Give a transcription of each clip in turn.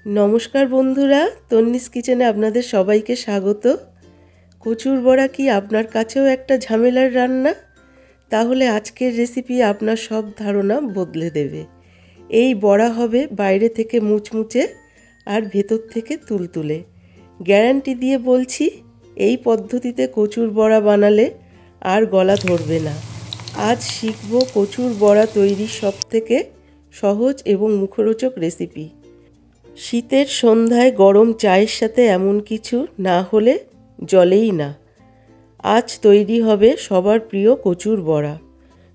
নমস্কার বন্ধুরা, তন্নিস কিচেনে আপনাদের সবাইকে স্বাগত। কচুর বড়া কি আপনার কাছেও একটা ঝামেলার রান্না? তাহলে আজকের রেসিপি আপনার সব ধারণা বদলে দেবে। এই বড়া হবে বাইরে থেকে মুচমুচে আর ভেতর থেকে তুলতুলে। গ্যারান্টি দিয়ে বলছি, এই পদ্ধতিতে কচুর বড়া বানালে আর গলা ধরবে না। আজ শিখব কচুর বড়া তৈরির সবথেকে সহজ এবং মুখরোচক রেসিপি। শীতের সন্ধ্যায় গরম চায়ের সাথে এমন কিছু না হলে জলেই না। আজ তৈরি হবে সবার প্রিয় কচুর বড়া।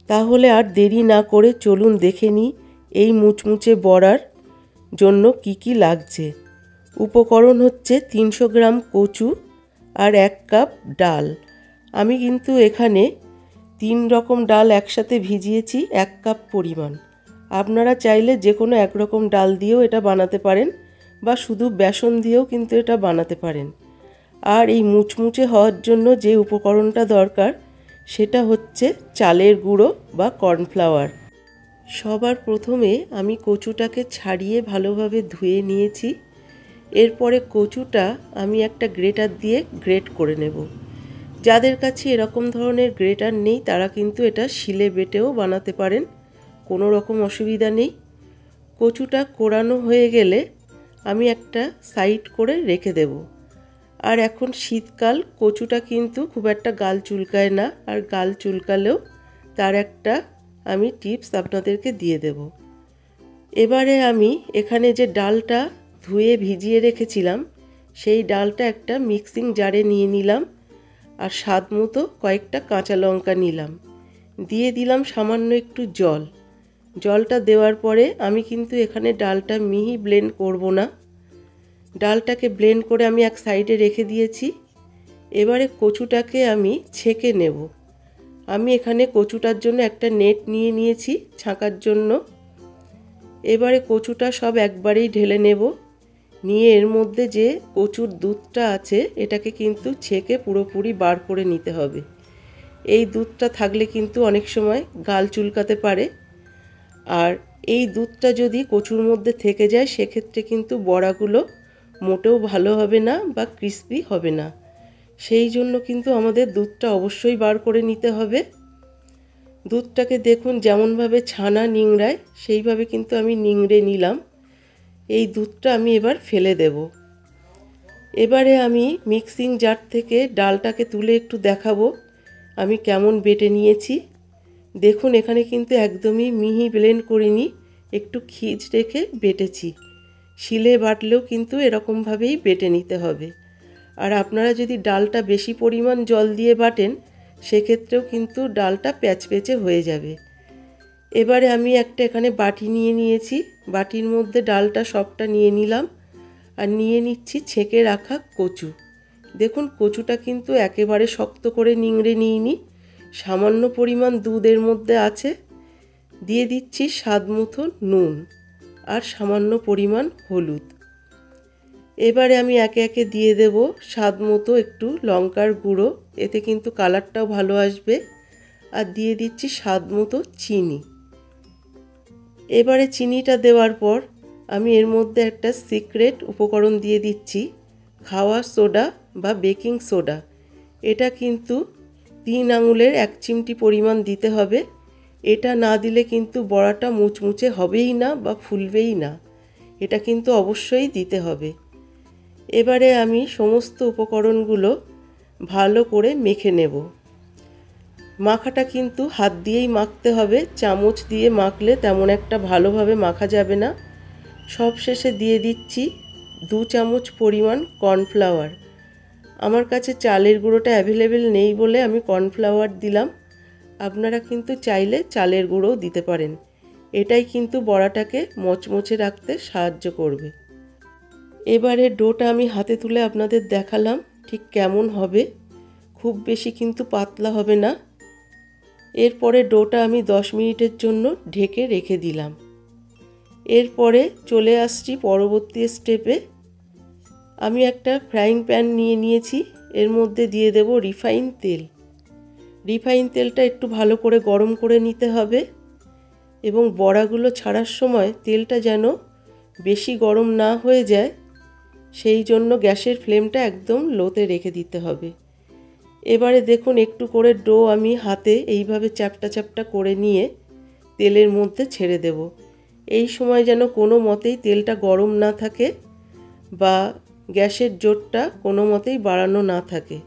তাহলে আর দেরি না করে চলুন দেখে নিই এই মুচমুচে বড়ার জন্য কি কি লাগছে। উপকরণ হচ্ছে 300 গ্রাম কচু আর 1 কাপ ডাল। আমি কিন্তু এখানে 3 রকম ডাল একসাথে ভিজিয়েছি 1 কাপ পরিমাণ। আপনারা চাইলে যে কোনো এক রকম ডাল দিয়েও এটা বানাতে পারেন বা শুধু বেসন দিয়েও কিন্তু এটা বানাতে পারেন। আর এই মুচমুচে হওয়ার জন্য যে উপকরণটা দরকার সেটা হচ্ছে চালের গুঁড়ো বা কর্নফ্লাওয়ার। সবার প্রথমে আমি কচুটাকে ছাড়িয়ে ভালোভাবে ধুয়ে নিয়েছি। এরপরে কচুটা আমি একটা গ্রেটার দিয়ে গ্রেট করে নেব। যাদের কাছে এরকম ধরনের গ্রেটার নেই তারা কিন্তু এটা শিলে বেটেও বানাতে পারেন, কোনো রকম অসুবিধা নেই। কচুটা কোরানো হয়ে গেলে আমি একটা সাইড করে রেখে দেব। আর এখন শীতকাল, কচুটা কিন্তু খুব একটা গাল চুলকায় না, আর গাল চুলকালেও তার একটা আমি টিপস আপনাদেরকে দিয়ে দেব। এবারে আমি এখানে যে ডালটা ধুয়ে ভিজিয়ে রেখেছিলাম সেই ডালটা একটা মিক্সিং জারে নিয়ে নিলাম, আর স্বাদ মতো কয়েকটা কাঁচা লঙ্কা নিলাম, দিয়ে দিলাম সামান্য একটু জল। জলটা দেওয়ার পরে আমি কিন্তু এখানে ডালটা মিহি ব্লেন্ড করব না, ডালটাকে ব্লেন্ড করে আমি এক সাইডে রেখে দিয়েছি। এবারে কচুটাকে আমি ছেঁকে নেব। আমি এখানে কচুটার জন্য একটা নেট নিয়ে নিয়েছি ছাঁকার জন্য। এবারে কচুটা সব একবারেই ঢেলে নেব, নিয়ে এর মধ্যে যে কচুর দুধটা আছে এটাকে কিন্তু ছেঁকে পুরোপুরি বার করে নিতে হবে। এই দুধটা থাকলে কিন্তু অনেক সময় গাল চুলকাতে পারে, আর এই দুধটা যদি কচুর মধ্যে থেকে যায় সেক্ষেত্রে কিন্তু বড়াগুলো মোটেও ভালো হবে না বা ক্রিস্পি হবে না। সেই জন্য কিন্তু আমাদের দুধটা অবশ্যই বার করে নিতে হবে। দুধটাকে দেখুন যেমনভাবে ছানা নিংড়ায় সেইভাবে কিন্তু আমি নিংড়ে নিলাম। এই দুধটা আমি এবার ফেলে দেব। এবারে আমি মিক্সিং জার থেকে ডালটাকে তুলে একটু দেখাবো আমি কেমন বেটে নিয়েছি। দেখুন এখানে কিন্তু একদমই মিহি ব্লেন্ড করিনি, একটু খিজ রেখে বেটেছি। শিলে বাটলেও কিন্তু এরকমভাবেই বেটে নিতে হবে। আর আপনারা যদি ডালটা বেশি পরিমাণ জল দিয়ে বাটেন সেক্ষেত্রেও কিন্তু ডালটা প্যাচপ্যাচে হয়ে যাবে। এবারে আমি একটা এখানে বাটি নিয়ে নিয়েছি, বাটির মধ্যে ডালটা সবটা নিয়ে নিলাম, আর নিয়ে নিচ্ছি ছেঁকে রাখা কচু। দেখুন কচুটা কিন্তু একেবারে শক্ত করে নিংড়ে নিইনি, সামান্য পরিমাণ দুধের মধ্যে আছে। দিয়ে দিচ্ছি স্বাদ মতো নুন আর সামান্য পরিমাণ হলুদ। এবারে আমি একে একে দিয়ে দেব স্বাদ মতো একটু লঙ্কার গুঁড়ো, এতে কিন্তু কালারটাও ভালো আসবে। আর দিয়ে দিচ্ছি স্বাদ মতো চিনি। এবারে চিনিটা দেওয়ার পর আমি এর মধ্যে একটা সিক্রেট উপকরণ দিয়ে দিচ্ছি, খাওয়ার সোডা বা বেকিং সোডা। এটা কিন্তু 3 আঙুলের 1 চিমটি পরিমাণ দিতে হবে। এটা না দিলে কিন্তু বড়াটা মুচমুচে হবেই না বা ফুলবেই না, এটা কিন্তু অবশ্যই দিতে হবে। এবারে আমি সমস্ত উপকরণগুলো ভালো করে মেখে নেব। মাখাটা কিন্তু হাত দিয়েই মাখতে হবে, চামচ দিয়ে মাখলে তেমন একটা ভালোভাবে মাখা যাবে না। সব শেষে দিয়ে দিচ্ছি 2 চামচ পরিমাণ কর্নফ্লাওয়ার। আমার কাছে চালের গুঁড়োটা অ্যাভেলেবেল নেই বলে আমি কর্নফ্লাওয়ার দিলাম, আপনারা কিন্তু চাইলে চালের গুঁড়োও দিতে পারেন। এটাই কিন্তু বড়াটাকে মচমচে রাখতে সাহায্য করবে। এবারে ডোটা আমি হাতে তুলে আপনাদের দেখালাম ঠিক কেমন হবে, খুব বেশি কিন্তু পাতলা হবে না। এরপরে ডোটা আমি 10 মিনিটের জন্য ঢেকে রেখে দিলাম। এরপরে চলে আসছি পরবর্তী স্টেপে। আমি একটা ফ্রাইং প্যান নিয়ে নিয়েছি, এর মধ্যে দিয়ে দেব রিফাইন তেল। রিফাইন তেলটা একটু ভালো করে গরম করে নিতে হবে, এবং বড়াগুলো ছাড়ার সময় তেলটা যেন বেশি গরম না হয়ে যায়, সেই জন্য গ্যাসের ফ্লেমটা একদম লোতে রেখে দিতে হবে। এবারে দেখুন একটু করে ডো আমি হাতে এইভাবে চ্যাপটা চ্যাপটা করে নিয়ে তেলের মধ্যে ছেড়ে দেব। এই সময় যেন কোনো মতেই তেলটা গরম না থাকে বা গ্যাসের জোরটা কোনো মতেই বাড়ানো না থাকে।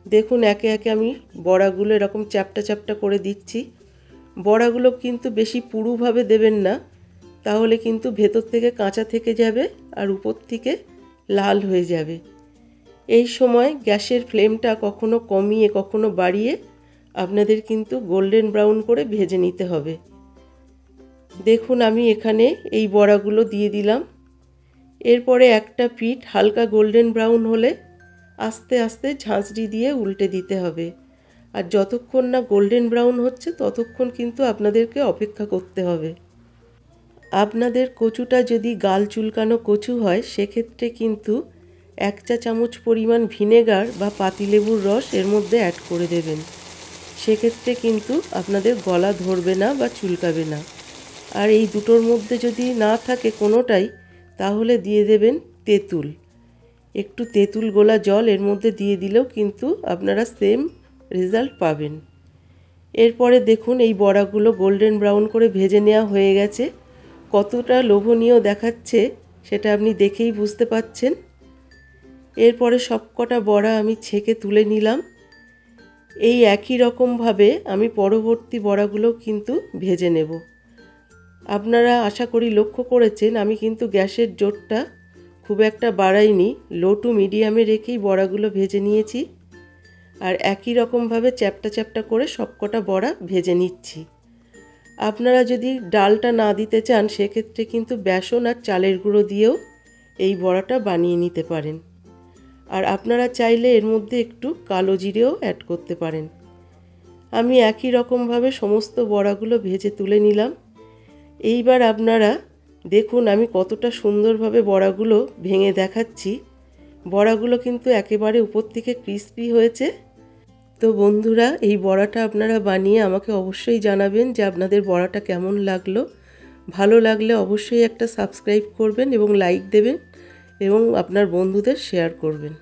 দেখুন একে একে আমি বড়াগুলো এরকম চ্যাপটা চ্যাপটা করে দিচ্ছি। বড়াগুলো কিন্তু বেশি পুরুভাবে দেবেন না, তাহলে কিন্তু ভেতর থেকে কাঁচা থেকে যাবে আর উপর থেকে লাল হয়ে যাবে। এই সময় গ্যাসের ফ্লেমটা কখনো কমিয়ে কখনো বাড়িয়ে আপনাদের কিন্তু গোল্ডেন ব্রাউন করে ভেজে নিতে হবে। দেখুন আমি এখানে এই বড়াগুলো দিয়ে দিলাম। এরপরে একটা পিঠ হালকা গোল্ডেন ব্রাউন হলে আস্তে আস্তে ঝাঁঝরি দিয়ে উল্টে দিতে হবে। আর যতক্ষণ না গোল্ডেন ব্রাউন হচ্ছে ততক্ষণ কিন্তু আপনাদেরকে অপেক্ষা করতে হবে। আপনাদের কচুটা যদি গাল চুলকানো কচু হয়, সেক্ষেত্রে কিন্তু 1 চা চামচ পরিমাণ ভিনেগার বা পাতিলেবুর রস এর মধ্যে অ্যাড করে দেবেন। সেক্ষেত্রে কিন্তু আপনাদের গলা ধরবে না বা চুলকাবে না। আর এই দুটোর মধ্যে যদি না থাকে কোনোটাই, তাহলে দিয়ে দেবেন তেঁতুল। একটু তেঁতুল গোলা জল এর মধ্যে দিয়ে দিলেও কিন্তু আপনারা সেম রেজাল্ট পাবেন। এরপরে দেখুন এই বড়াগুলো গোল্ডেন ব্রাউন করে ভেজে নেওয়া হয়ে গেছে। কতটা লোভনীয় দেখাচ্ছে সেটা আপনি দেখেই বুঝতে পাচ্ছেন। এরপরে সবকটা বড়া আমি ছেঁকে তুলে নিলাম। এই একই রকমভাবে আমি পরবর্তী বড়াগুলো কিন্তু ভেজে নেব। আপনারা আশা করি লক্ষ্য করেছেন আমি কিন্তু গ্যাসের জোরটা খুব একটা বাড়াইনি, লো টু মিডিয়ামে রেখেই বড়াগুলো ভেজে নিয়েছি। আর একই রকমভাবে চ্যাপটা চ্যাপটা করে সবকটা বড়া ভেজে নিচ্ছি। আপনারা যদি ডালটা না দিতে চান, সেক্ষেত্রে কিন্তু বেসন আর চালের গুঁড়ো দিয়েও এই বড়াটা বানিয়ে নিতে পারেন। আর আপনারা চাইলে এর মধ্যে একটু কালো জিরেও অ্যাড করতে পারেন। আমি একই রকমভাবে সমস্ত বড়াগুলো ভেজে তুলে নিলাম। এইবার আপনারা দেখুন আমি কতটা সুন্দরভাবে বড়াগুলো ভেঙে দেখাচ্ছি। বড়াগুলো কিন্তু একেবারে উপর থেকে ক্রিস্পি হয়েছে। তো বন্ধুরা, এই বড়াটা আপনারা বানিয়ে আমাকে অবশ্যই জানাবেন যে আপনাদের বড়াটা কেমন লাগলো। ভালো লাগলে অবশ্যই একটা সাবস্ক্রাইব করবেন এবং লাইক দেবেন এবং আপনার বন্ধুদের শেয়ার করবেন।